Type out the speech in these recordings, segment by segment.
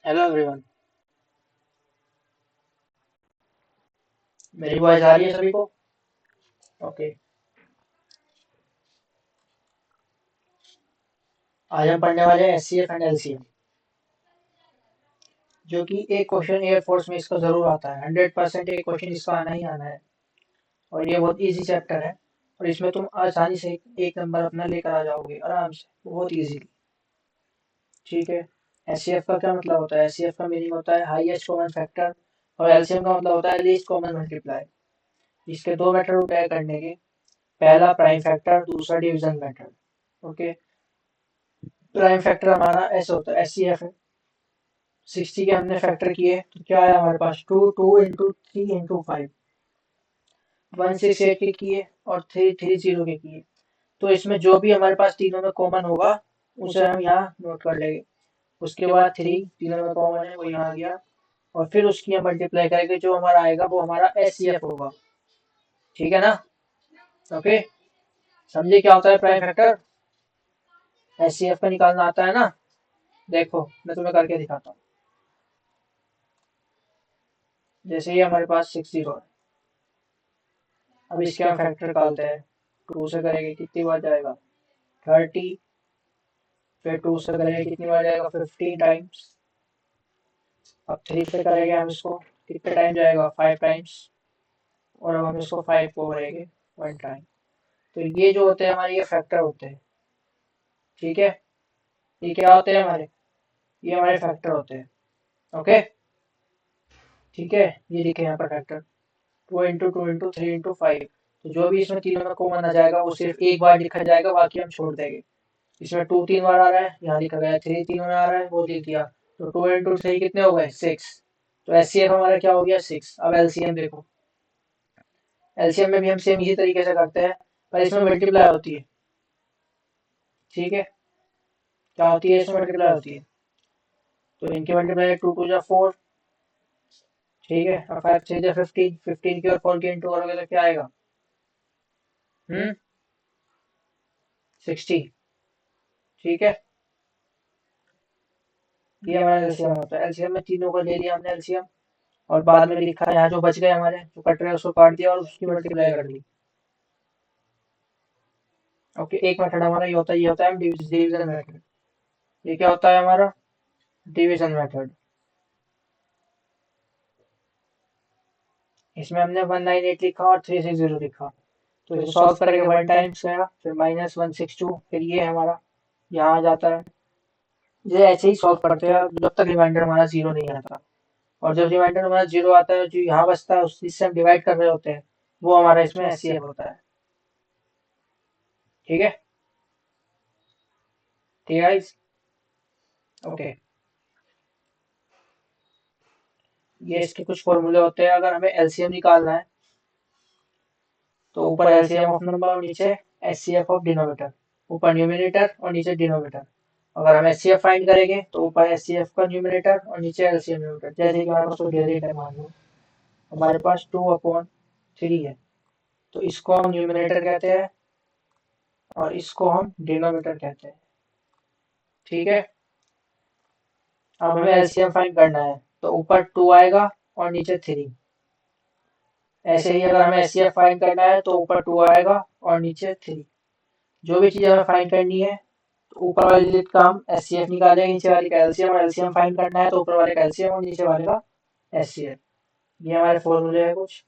Hello everyone. मेरी voice आ रही है सभी को? ओके। आज हम पढ़ने वाले हैं एचसीएफ एंड एलसीएम, जो कि एक क्वेश्चन एयरफोर्स में इसका जरूर आता है। 100% एक क्वेश्चन इसका आना ही आना है। और ये बहुत इजी चैप्टर है, और इसमें तुम आसानी से एक नंबर अपना लेकर आ जाओगे आराम से, बहुत इजीली। ठीक है। एचसीएफ का क्या मतलब होता है? एचसीएफ का मीनिंग होता है हाईएस्ट कॉमन फैक्टर, और एलसीएम का मतलब होता है लीस्ट कॉमन मल्टीप्लाई। इसके दो मेथड होते हैं करने के। पहला प्राइम फैक्टर, दूसरा division method. Okay. Prime factor हमारा ऐसे होता है, एचसीएफ है। 60 के हमने फैक्टर किए तो क्या आया हमारे पास? 2 इंटू 3 इंटू 5। 168 के किए और 330 के किए। तो इसमें जो भी हमारे पास तीनों में कॉमन होगा उसे हम यहाँ नोट कर लेंगे। उसके बाद 3 तीनों में कॉमन है, वो यहाँ आ गया। और फिर उसकी हम मल्टीप्लाई करेंगे, जो हमारा आएगा वो हमारा एचसीएफ होगा। ठीक है ना? ओके। समझिए क्या होता है प्राइम फैक्टर? एचसीएफ का निकालना आता है ना? देखो मैं तुम्हें करके दिखाता हूँ। जैसे ये हमारे पास 60 है। अब इसके हम फैक्टर निकालते हैं। 2 से करेंगे कितनी बार जाएगा? 30। फिर 2 से करेंगे कितनी बार जाएगा? 15 टाइम्स। अब 3 से करेंगे हम इसको, कितने टाइम जाएगा? 5 टाइम्स। और अब हम इसको 5 को करेंगे 1 टाइम। तो ये जो होते हैं हमारे, ये फैक्टर होते हैं। ठीक है। ये क्या होते हैं हमारे? ये हमारे फैक्टर होते हैं। ओके। ठीक है। ये लिखे यहाँ पर फैक्टर। 2 into 2 into 3 into 5। तो जो भी इसमें तीनों में कॉमन आ जाएगा वो सिर्फ एक बार लिखा जाएगा, बाकी हम छोड़ देंगे। इसमें 2 3 बार आ रहा है, यहाँ लिखा गया। 3 तीनों में आ रहा है, वो लिख दिया। तो 2 इंटू 3 कितने हो गए? 6। तो एचसीएफ हमारा क्या हो गया? 6। अब एलसीएम देखो। एलसीएम में भी हम सेम इसी तरीके से करते हैं, पर इसमें मल्टीप्लाई होती है। ठीक है। क्या होती है? इसमें मल्टीप्लाई होती है। तो इनकी मल्टीप्लाई 2 2 जा 4। ठीक है। और 5 6 जा 15। 15 की और 4 की इंटू करोगे तो क्या आएगा? 60। ठीक है। ये हमारा एलसीएम होता है। एलसीएम में तीनों को ले लिया हमने एलसीएम, और बाद में लिखा यहाँ जो बच गए हमारे, जो कट रहे हैं उसको काट दिया और उसकी मल्टीप्लाई कर दी। ओके। एक मेथड हमारा ये होता है, डिवीजन मेथड। ये क्या होता है हमारा? Division method. इसमें हमने 198 लिखा और 360 लिखा। तो इसे सॉल्व करेंगे 1 टाइम्स गया, फिर -162, फिर ये हमारा यहाँ आ जाता है। ये ऐसे ही सॉल्व करते हैं जब तक रिमाइंडर हमारा जीरो नहीं आता। और जब रिमाइंडर हमारा जीरो आता है, जो यहाँ बचता है उससे हम डिवाइड कर रहे होते हैं, वो हमारा इसमें एचसीएफ होता है। ठीक है। ठीक है। ओके। ये इसके कुछ फॉर्मूले होते हैं। अगर हमें एलसीएम निकालना है तो ऊपर एलसीएम ऑफ नंबर और नीचे एचसीएफ ऑफ डिनोमिनेटर। ऊपर न्यूमिनेटर और नीचे डिनोमिनेटर। अगर हम एचसीएफ फाइंड करेंगे तो ऊपर एचसीएफ का न्यूमिनेटर और नीचे एलसीएम न्यूमिनेटर। जैसे कि हमारे पास कोई डिनोमिनेटर है, मान लो हमारे पास 2/3 है, तो इसको हम न्यूमिनेटर कहते हैं और इसको हम डिनोमिनेटर कहते हैं। ठीक है। अब हमें एलसीएम फाइंड करना है, तो ऊपर 2 आएगा और नीचे 3। ऐसे ही अगर हमें एचसीएफ फाइंड करना है तो ऊपर 2 आएगा और नीचे 3। जो भी चीज़ हमें फाइंड करनी है, तो ऊपर वाली डिजिट का हम एचसीएफ निकालेंगे, नीचे वाली का एलसीएम। और एलसीएम फाइंड करना है तो ऊपर वाले का एलसीएम और नीचे वाले का एचसीएफ। ये हमारे फॉर्मूले है कुछ।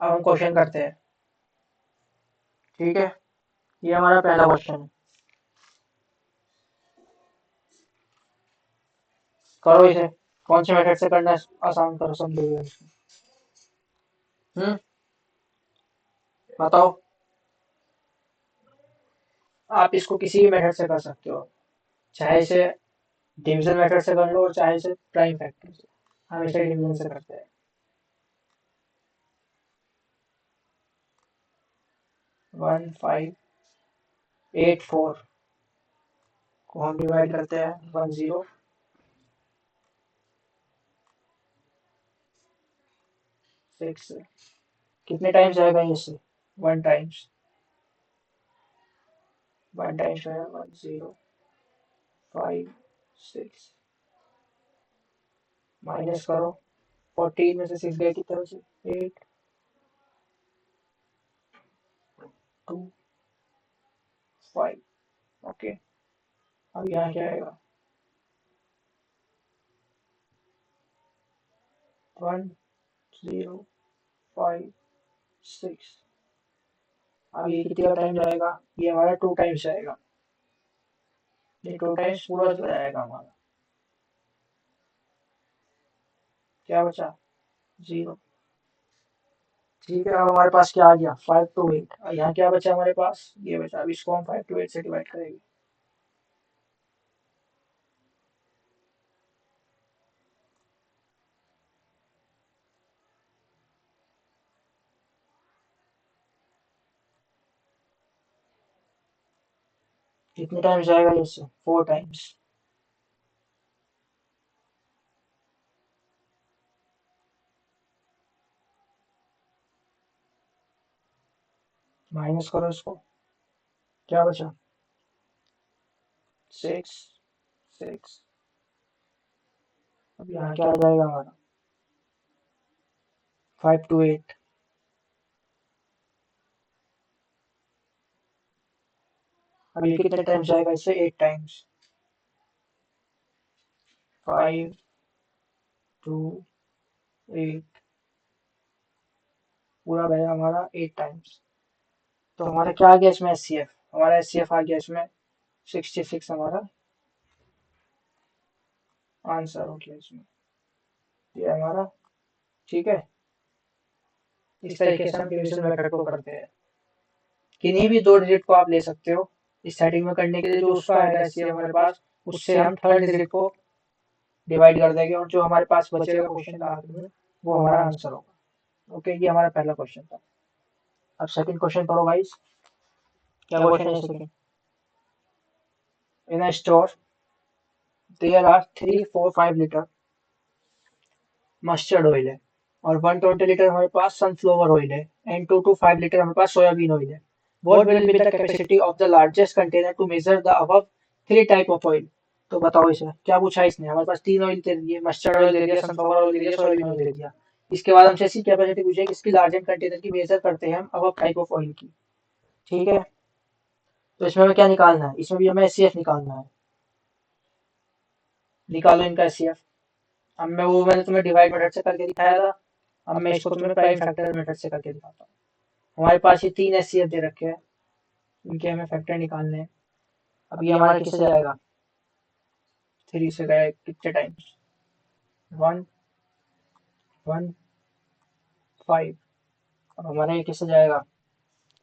अब हम क्वेश्चन करते हैं। ठीक है। ये हमारा पहला क्वेश्चन है। करो इसे। कौन से मेथड से करना है आसान करो, समझोगे? बताओ। आप इसको किसी भी मेथड से कर सकते हो, चाहे इसे डिवीजन मेथड से कर लो और चाहे इसे प्राइम फैक्टर से। हम इसे डिवीजन से करते हैं। 1584 को हम डिवाइड करते हैं 10 6 से। कितने टाइम्स जाएगा इससे? 1 टाइम्स। 1 टाइम्स है 105 6 माइनस करो, 14 में से 6 गए कितने बचे, 8 2 5। ओके, अब यहाँ क्या आएगा, 1 0 5 6। अब ये कितने का टाइम जाएगा, ये हमारा 2 टाइम्स जाएगा, ये 2 टाइम्स पूरा चला जाएगा हमारा, क्या बचा 0। ठीक है, अब हमारे पास क्या आ गया 5 to 8। यहाँ क्या बचा हमारे पास, ये बचा, अब इसको हम 5 to 8 से डिवाइड करेंगे। कितने टाइम्स जाएगा इससे, 4 टाइम्स। माइनस करो इसको, क्या बचा 6 6। अब यहाँ क्या आ जाएगा हमारा 5 to 8। अब ये कितने टाइम्स जाएगा इससे, 8 टाइम्स, 5 2 8, पूरा गया हमारा 8 टाइम्स। तो हमारा क्या आ गया इसमें, एचसीएफ, हमारा एचसीएफ आ गया इसमें 66 हमारा आंसर हो गया इसमें, ये हमारा। ठीक है, इस तरीके से हम डिवीजन मेथड को करते हैं। किन्हीं भी 2 डिजिट को आप ले सकते हो इस सेटिंग में करने के लिए, जो उसका आएगा एचसीएफ हमारे पास, उससे हम थर्ड डिजिट को डिवाइड कर देंगे, और जो हमारे पास बचेगा क्वेश्चन का आखिर में, वो हमारा आंसर होगा। ओके, ये हमारा पहला क्वेश्चन था। अब सेकंड क्वेश्चन पढ़ो गाइस, क्या क्वेश्चन है second. In a store there are 3 4 5 litre mustard oil है, और 120 लीटर हमारे पास सनफ्लावर ऑयल है, एंड 2 to 5 लीटर हमारे पास सोयाबीन ऑयल है। What will be the capacity of the largest container to measure the above 3 type of oil. तो बताओ इसे क्या पूछा इसने, हमारे पास 3 ऑयल दे दिए, मस्टर्ड ऑयल दे दिया, सनफ्लावर ऑयल दे दिया, सोयाबीन ऑयल दे दिया। इसके बाद हमसे ऐसी कैपेसिटी पूछी है कि इसकी लार्जेस्ट कंटेनर की मेजर करते हैं हम अबव टाइप ऑफ ऑयल की। ठीक है, तो इसमें हमें क्या निकालना है, इसमें भी हमें एचसीएफ निकालना है। निकालो इनका एचसीएफ। अब मैं वो मैंने तुम्हें डिवाइड मेथड से करके दिखाया था, अब मैं इसको तुम्हें प्राइम फैक्टर मेथड से करके दिखाता हूँ। हमारे पास ये 3 एचसीएफ दे रखे हैं, इनके हमें फैक्टर निकालने हैं। अब ये हमारा किससे जाएगा, 3 से गए कितने टाइम्स, 1 1 5। अब हमारा ये किससे जाएगा,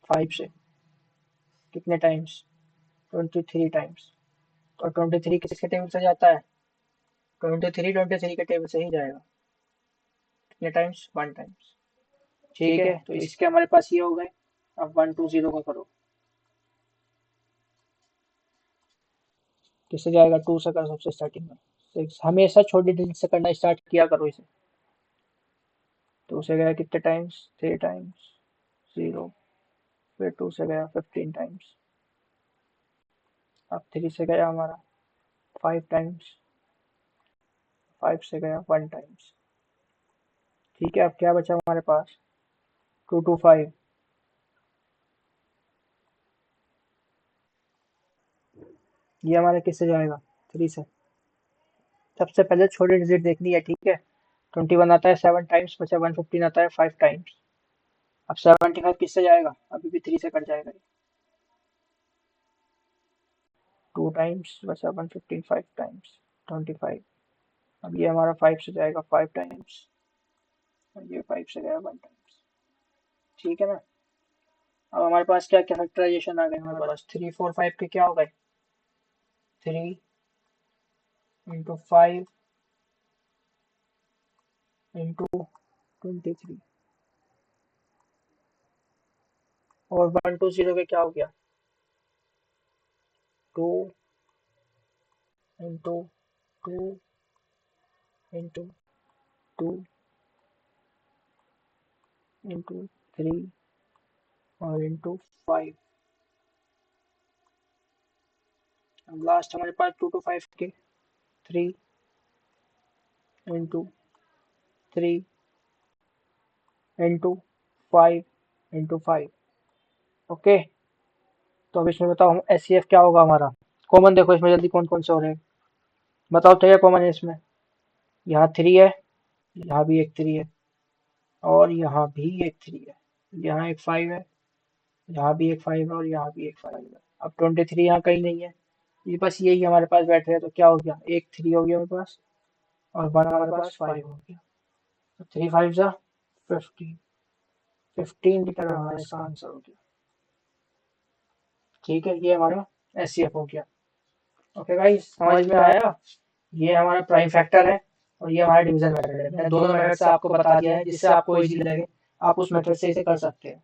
5 से कितने टाइम्स, 23 टाइम्स। और 23 किसके टेबल से जाता है, 23 के टेबल से ही जाएगा। कितने टाइम्स, 1 टाइम्स। ठीक है, तो इसके हमारे पास ये हो गए। अब 1 2 0 का करो, किससे जाएगा, 2 से कर सबसे स्टार्टिंग में, 6। हमेशा छोटी डिजिट से करना स्टार्ट किया करो इसे। 2 से गया कितने टाइम्स, 3 टाइम्स, 0। फिर 2 से गया 15 टाइम्स। अब 3 से गया हमारा 5 टाइम्स, 5 से गया 1 टाइम्स। ठीक है, अब क्या बचा हमारे पास, 2 to 5। ये हमारा किससे जाएगा, 3 से। सबसे पहले छोटी डिजिट देखनी है, ठीक है। 21 आता है 7 टाइम्स, बचा 115 आता है 5 टाइम्स। अब 75 किससे जाएगा, अभी भी 3 से कट जाएगा, 2 टाइम्स, बचा 115 5 टाइम्स 25। अब ये हमारा 5 से जाएगा 5 टाइम्स, और ये 5 से गया 1 टाइम्स। ठीक है ना। अब हमारे पास क्या क्या फैक्टराइजेशन आ गए हमारे पास, 3 4 5 के क्या हो गए, 3 इंटू 5 इंटू 23, और 1 2 0 के क्या हो गया, 2 इंटू 2 इंटू 2 इंटू 3 और इंटू 5। अब लास्ट हमारे पास 2 to 5 के 3 इंटू 3 इंटू 5 इंटू 5। ओके, तो अब इसमें बताओ एस सी एफ क्या होगा हमारा। कॉमन देखो इसमें जल्दी कौन कौन से हो रहे हैं, बताओ तो क्या कॉमन है इसमें। यहाँ 3 है, यहाँ भी एक 3 है, और यहाँ भी एक 3 है, यहाँ एक 5 है, यहाँ भी एक 5 है, और यहाँ भी एक 5 है। अब 23 यहाँ कहीं नहीं है, ये बस यही हमारे पास बैठ रहे हैं, तो क्या हो गया, एक 3 हो गया हमारे पास, और 1 हमारे पास 5 हो गया। तो 3 5 जा 15, 15 लीटर हमारा इसका आंसर हो गया। ठीक है, ये हमारा एस सी एफ हो गया। ओके भाई, समझ में आया। ये हमारा प्राइम फैक्टर है, और ये हमारा डिवीजन मेथड है। मैंने दोनों मेथड से आपको बता दिया है, जिससे आपको इजी लगे, आप उस मेथड से इसे कर सकते हैं।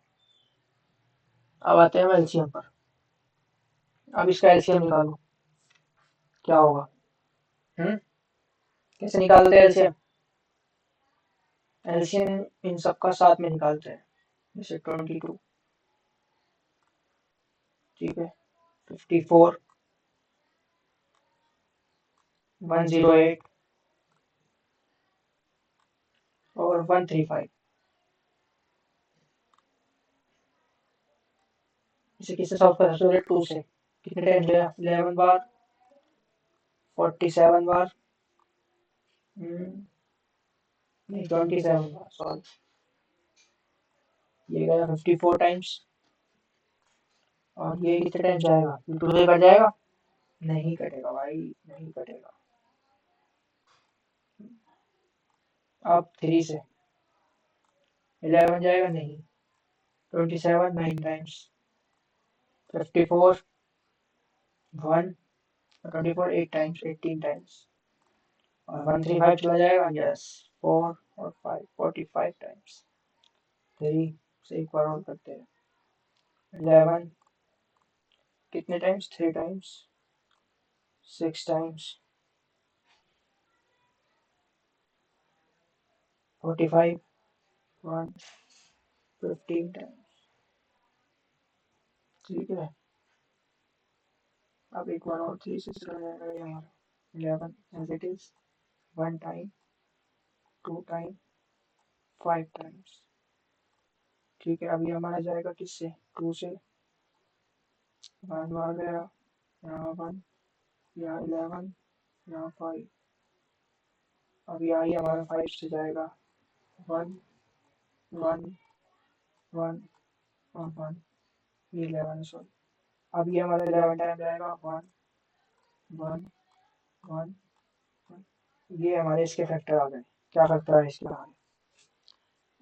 अब आते हैं एलसीएम पर। अब इसका एलसीएम निकालो, क्या होगा। कैसे निकालते हैं एलसीएम। एलसीएम इन सबका साथ में निकालते हैं, जैसे 22, ठीक है, 54, 108 और 135। इसे किससे सॉल्व कर सकते हो, 2 से। कितने टाइम गया, 11 बार, 47 बार, नहीं 27 बार सॉल्व। ये गया 54 टाइम्स, और ये कितने टाइम जाएगा, 2 से कट जाएगा, नहीं कटेगा भाई, नहीं कटेगा। अब 3 से 11 जाएगा, नहीं। 27 9 टाइम्स, 54 1, 24 8 टाइम्स, 18 टाइम्स, और 135 चला जाएगा, यस, 4 और 5 45 टाइम्स। 3 से एक बार और करते हैं, 11 कितने टाइम्स, 3 टाइम्स, 6 टाइम्स, 45 1, 15 टाइम्स। ठीक है, अब एक बार और 3 से चला जाएगा यहाँ, 11 as it is, 1 time, 2 time, 5 times. ठीक है, अभी हमारा जाएगा किससे, 2 से, 1 आ गया, यहाँ 1, यहाँ 11, यहाँ 5। अब यहाँ ही हमारा 5 से जाएगा, 1 1 1 और 1, ये 11 है सॉरी। अब ये हमारा 11 टाइम जाएगा, 1 1 1 1। ये हमारे इसके फैक्टर आ गए। क्या फैक्टर है इसके हमारे,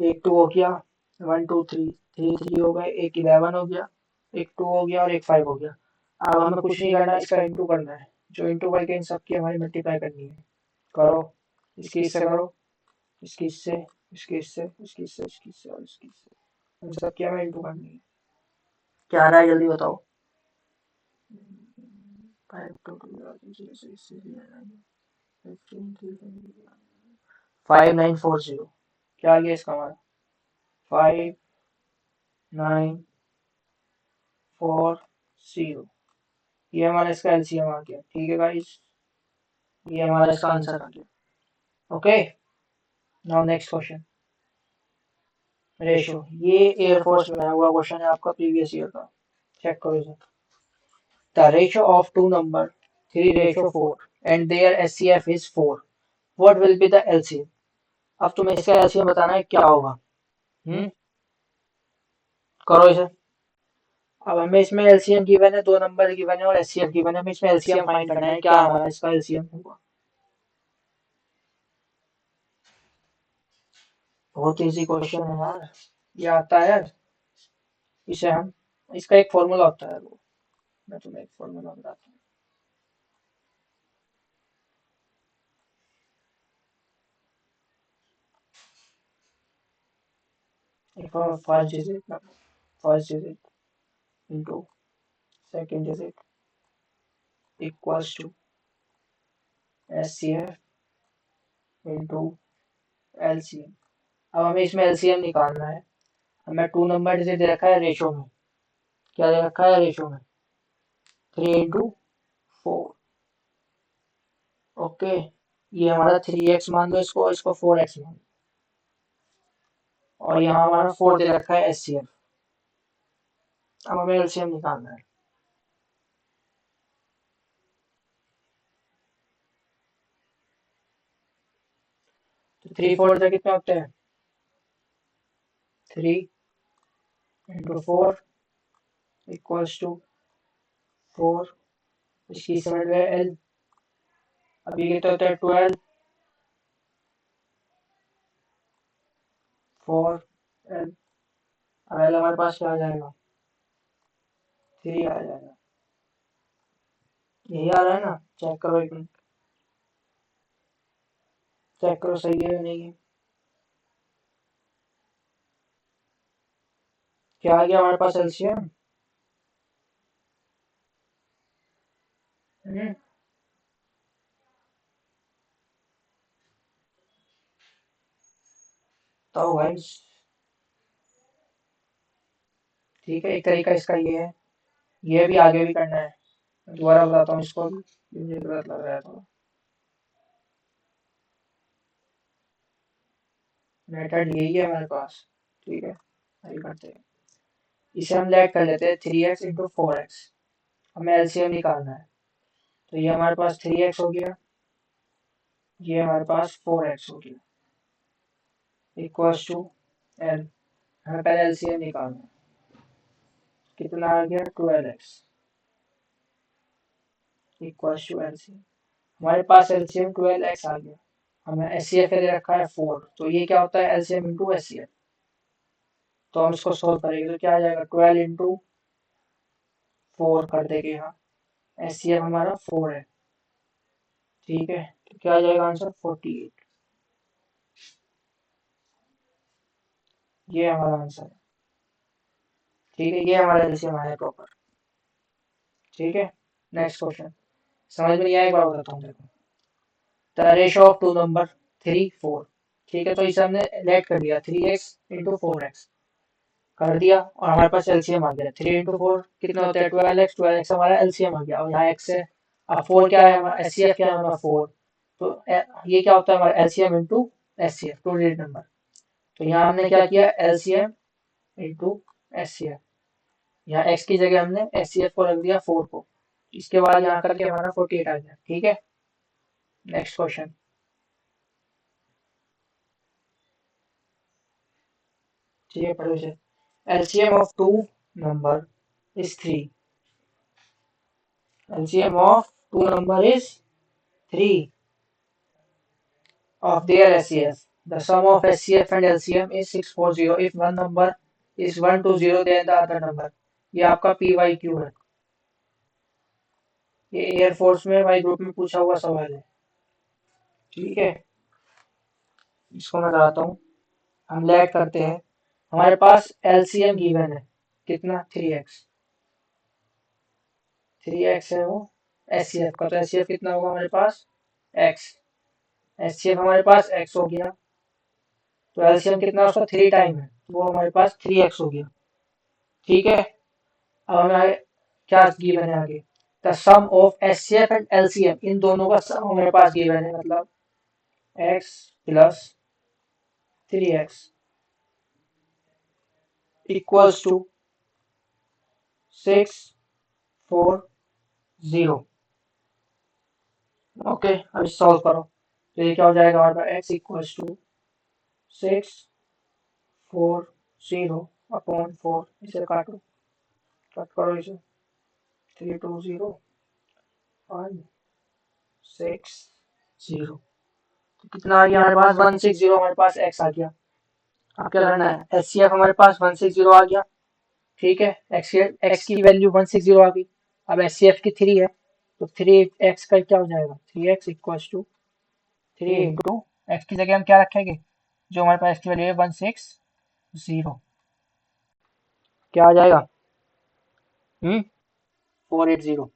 एक 2 हो गया, 1 2 3 3 3 हो गए, एक 11 हो गया, एक 2 हो गया, और एक 5 हो गया। अब हमें कुछ नहीं करना, इसका इंटू करना है, जो इंटू करके इन सबकी हमारी मल्टीप्लाई करनी है। करो, इसकी इससे करो, इसकी इससे, इसकी इससे, इसकी इससे, इसकी इससे, और इसकी इससे, इन सबकी हमें इंटू करनी है। क्या आ रहा है जल्दी बताओ। 5940, क्या आ गया इसका हमारा, 5940। ये हमारा इसका एलसीएम आ गया। ठीक है गाइस, ये हमारा इसका आंसर आ गया। Okay, now next question, ratio. ये एयरफोर्स में आया हुआ क्वेश्चन है आपका, प्रीवियस ईयर का, चेक करो इसे। The ratio of two number 3:4 and their SCF is 4, what will be the LCM। अब तुम्हें इसका एलसीएम बताना है क्या होगा। करो इसे। अब हमें इसमें एलसीएम गिवन है, दो नंबर गिवन है और एचसीएफ गिवन है, हमें इसमें एलसीएम फाइंड करना है, क्या हमारा इसका एलसीएम होगा। बहुत इजी क्वेश्चन है यार, ये आता है यार। इसे हम, इसका एक फॉर्मूला होता है, वो मैं तुम्हें एक फॉर्मूला बताता हूँ। First digit into second digit equals to HCF into LCM. अब हमें इसमें एलसीएम निकालना है। हमें टू नंबर डिजिट दे रखा है रेशो में, क्या दे रखा है रेशो में, 3 इंटू 4। ओके, ये हमारा 3x मान दो, इसको इसको 4x मान दो, और यहाँ हमारा 4 दे रखा है HCF। अब हमें एलसीएम निकालना है। तो 3 4 से कितने होते हैं? 3 इंटू 4 इक्वल्स टू 4, इसकी समझ में एल। अभी कितने होते हैं? 12 4 एल। अब एल हमारे पास क्या आ जाएगा? 3 आ जाएगा। यही आ रहा है ना? चेक करो एक मिनट, चेक करो सही है या नहीं है। क्या आ गया हमारे पास एलसीएम? तो भाई ठीक है, एक तरीका इसका ये है, ये भी आगे भी करना है। दोबारा बताता हूँ इसको भी, मुझे गलत लग रहा है थोड़ा। मेथड यही है हमारे पास, ठीक है, अभी करते हैं। इसे हम लेट कर लेते हैं 3x इंटू 4x। हमें एलसीएम निकालना है, तो ये हमारे पास 3x हो गया, ये हमारे पास 4x हो गया, इक्वल्स टू एल। हमें पहले एलसीएम निकालना है, कितना आ गया? 12x equals to LCM. हमारे पास एलसीएम 12x आ गया। हमें एचसीएफ दे रखा है 4, तो ये क्या होता है? LCM into HCF. तो हम इसको सोल्व करेंगे तो क्या आ जाएगा? 12 इंटू 4 कर देंगे यहाँ, एचसीएफ हमारा 4 है, ठीक है, तो क्या आ जाएगा आंसर? 48। ये हमारा आंसर है, ठीक है, ये हमारा एलसीएम आया प्रॉपर, ठीक है। नेक्स्ट क्वेश्चन समझ में नहीं आया, एक बार बताता हूँ देखो। The ratio of two number 3 4, ठीक है, तो इसे हमने लेट कर दिया 3x इंटू 4x कर दिया, और हमारे पास एलसीएम आ गया 3 इंटू 4 कितना होता है? 12x। 12x हमारा एलसीएम आ गया, और यहाँ x है। अब 4 क्या है हमारा? एचसीएफ क्या है हमारा? 4। तो ये क्या होता है हमारा? LCM into HCF, two digit number. तो यहाँ हमने क्या किया? LCM into HCF. यहाँ x की जगह हमने एचसीएफ को रख दिया 4 को, इसके बाद यहाँ करके हमारा 48 आ गया, ठीक है। नेक्स्ट क्वेश्चन, ठीक है, पढ़ो इसे। LCM of two number is 3। LCM of two number is 3 of their SCF. The sum of SCF and LCM is 640. If one number is 120, then the other number. ये आपका PYQ है, ये air force में Y group में पूछा हुआ सवाल है, ठीक है। इसको मैं कराता हूँ, हम लेट करते हैं। हमारे पास LCM गिवन है कितना? 3x। 3x है वो SCF का, तो SCF कितना होगा हमारे पास? x। SCF हमारे पास x हो गया, तो एलसीएम कितना उसका? 3 टाइम है, तो वो हमारे पास 3x हो गया, ठीक है। अब हमें क्या गिवन है आगे? The sum of HCF and LCM, इन दोनों का सम हमारे पास गिवन है, मतलब x plus 3x equals to 640। Okay, अब सॉल्व करो, तो ये क्या हो जाएगा हमारे पास? x equals to 640 upon 4। इसे काटो, कट करो इसे, 320 तो कितना आ गया हमारे पास? 160 हमारे पास x आ गया। अब क्या करना है? एचसीएफ हमारे पास 160 आ गया, ठीक है, x की वैल्यू 160 आ गई। अब एचसीएफ की 3 है, तो 3x का क्या हो जाएगा? 3x equals to 3 into x की जगह हम क्या रखेंगे? जो हमारे पास x की वैल्यू है 160, क्या आ जाएगा? 480।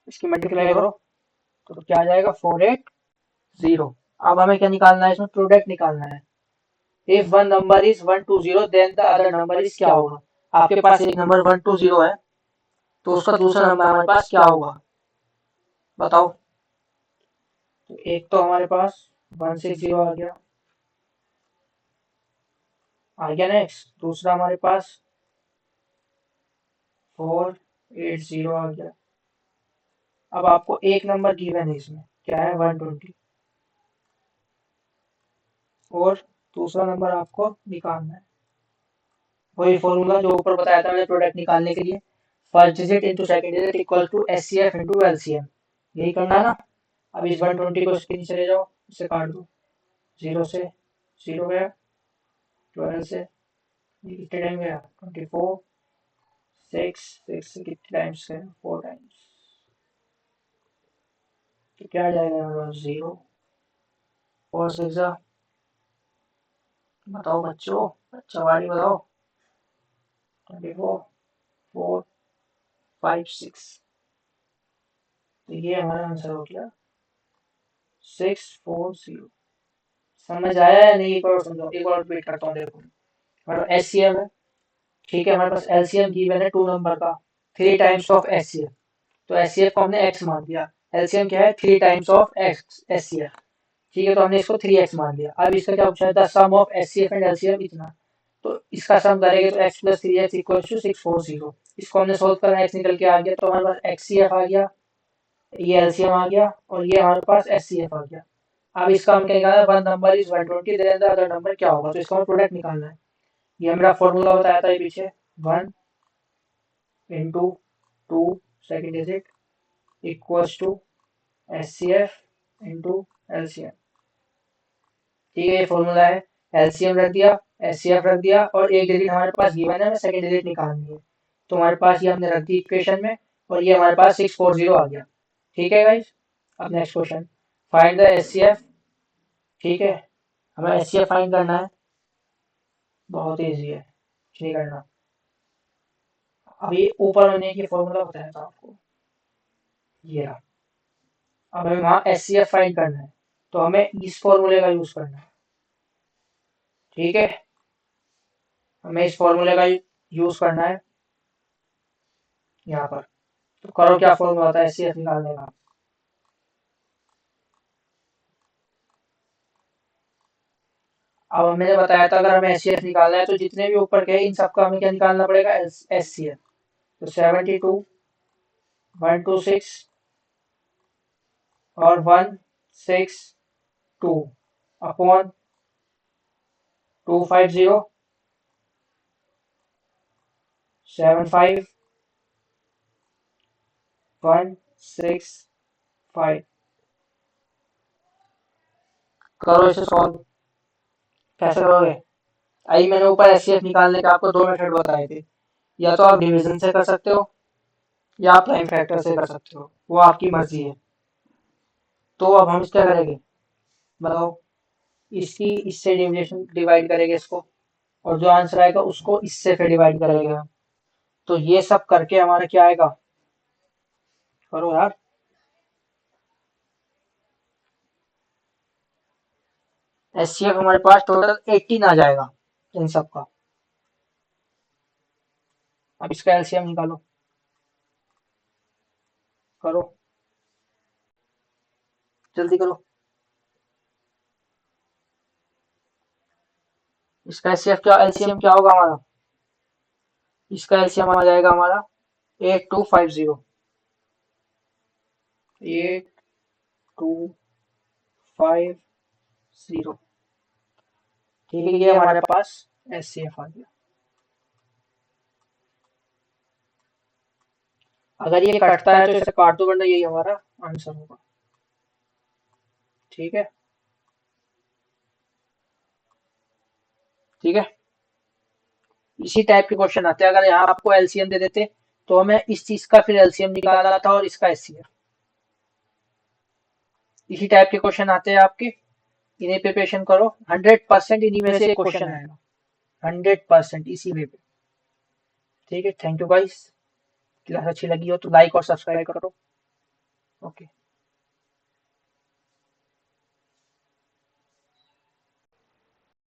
इसकी मल्टीप्लाई करो तो क्या आ जाएगा? 480। अब हमें क्या निकालना है? इसमें प्रोडक्ट निकालना है। If one number is 120, then the other number is क्या होगा? आपके पास एक नंबर 120 है, तो उसका दूसरा नंबर हमारे पास क्या होगा? बताओ। तो एक तो हमारे पास 160 आ गया नेक्स्ट। दूसरा हमारे पास 480 आ गया। अब आपको एक नंबर गिवन है, इसमें क्या है 120, और दूसरा नंबर आपको निकालना है। वही फॉर्मूला जो ऊपर बताया था मैंने प्रोडक्ट निकालने के लिए, first digit into second digit equal to HCF into LCM, यही करना है ना। अब इस 120 को इसके नीचे ले जाओ, इसे काट दो, 0 से 0 गया, 12 से कितने टाइम गया 24, 6 से कितने टाइम्स गया 4 टाइम्स, तो क्या आ जाएगा 0, 4 6 बताओ बच्चों, बच्चा वाली बताओ, 24 4 5 6, तो ये हमारा आंसर हो गया 640। समझ आया या नहीं, एक बार समझो, एक बार रिपीट करता हूँ। देखो हमारा एचसीएम है, ठीक है, हमारे पास एलसीएम गिवन है 2 नंबर का, 3 टाइम्स ऑफ एचसीएफ, तो एचसीएफ को हमने x मान दिया। एलसीएम क्या है 3 टाइम्स ऑफ x एचसीएफ, ठीक है, तो हमने इसको 3x मान दिया। अब इसका क्या पूछा है, the sum of HCF and LCM इतना, तो इसका सम करेंगे तो x plus 3x equal to 640। इसको हमने सोल्व करा, x निकल के आ गया, तो हमारे पास एक्ससीएफ आ गया, ये एलसीएम आ गया, और ये हमारे पास एचसीएफ आ गया। अब इसका हम क्या निकालना है, one number is 120, then the other number क्या होगा, तो इसका हमें प्रोडक्ट निकालना है। ये मेरा फॉर्मूला बताया था ये पीछे, 1 into 2 second digit equals to HCF into LCM, ठीक है, ये फॉर्मूला है। एलसीएम रख दिया, एचसीएफ रख दिया, और एक डिजिट हमारे पास गिवन है, हमें सेकेंड डिजिट निकालनी है, तो हमारे पास ये हमने रख दी इक्वेशन में, और ये हमारे पास 640 आ गया। ठीक है गाइस, अब next question, find the HCF, ठीक है, हमें एचसीएफ फाइंड करना है, बहुत इजी है, कुछ नहीं करना। अभी ऊपर मैंने ये फॉर्मूला बताया था आपको, ये रहा। अब हमें वहाँ एचसीएफ फाइंड करना है, तो हमें इस फॉर्मूले का यूज करना है, ठीक है, हमें इस फॉर्मूले का यूज करना है यहाँ पर। तो करो, क्या फॉर्मूला होता है एचसीएफ निकालने का। अब मैंने बताया था अगर हमें एचसीएफ निकालना है तो जितने भी ऊपर के इन सबका हमें क्या निकालना पड़ेगा, एचसीएफ। तो 72 126 और 162 अपॉन 250 75 165, करो इसे सॉल्व। कैसे करोगे, आई मैंने ऊपर एचसीएफ निकालने के आपको 2 मेथड बताए थे, या तो आप डिवीजन से कर सकते हो, या आप प्राइम फैक्टर से कर सकते हो, वो आपकी मर्जी है। तो अब हम क्या करेंगे बताओ, इसकी इससे डिविडेशन डिवाइड करेंगे इसको, और जो आंसर आएगा उसको इससे फिर डिवाइड करेंगे हम। तो ये सब करके हमारा क्या आएगा, करो यार, एचसीएफ हमारे पास टोटल 18 आ जाएगा इन सब का। अब इसका एलसीएम निकालो, करो जल्दी करो। इसका एलसीएम क्या होगा हमारा, इसका एलसीएम आ जाएगा हमारा 8250, 8250, ठीक है, ये हमारे पास एचसीएफ आ गया। अगर ये कटता है तो इसे काट दो, वरना यही हमारा आंसर होगा, ठीक है, ठीक है। इसी टाइप के क्वेश्चन आते हैं, अगर यहाँ आपको एलसीएम दे देते तो हमें इस चीज का फिर एलसीएम निकालना था, और इसका एचसीएफ। इसी टाइप के क्वेश्चन आते हैं आपके, इन्हें प्रिपरेशन करो, 100% इन्हीं में से क्वेश्चन आएगा, 100% इसी वे पे, ठीक है। थैंक यू गाइस, क्लास अच्छी लगी हो तो लाइक और सब्सक्राइब करो, ओके।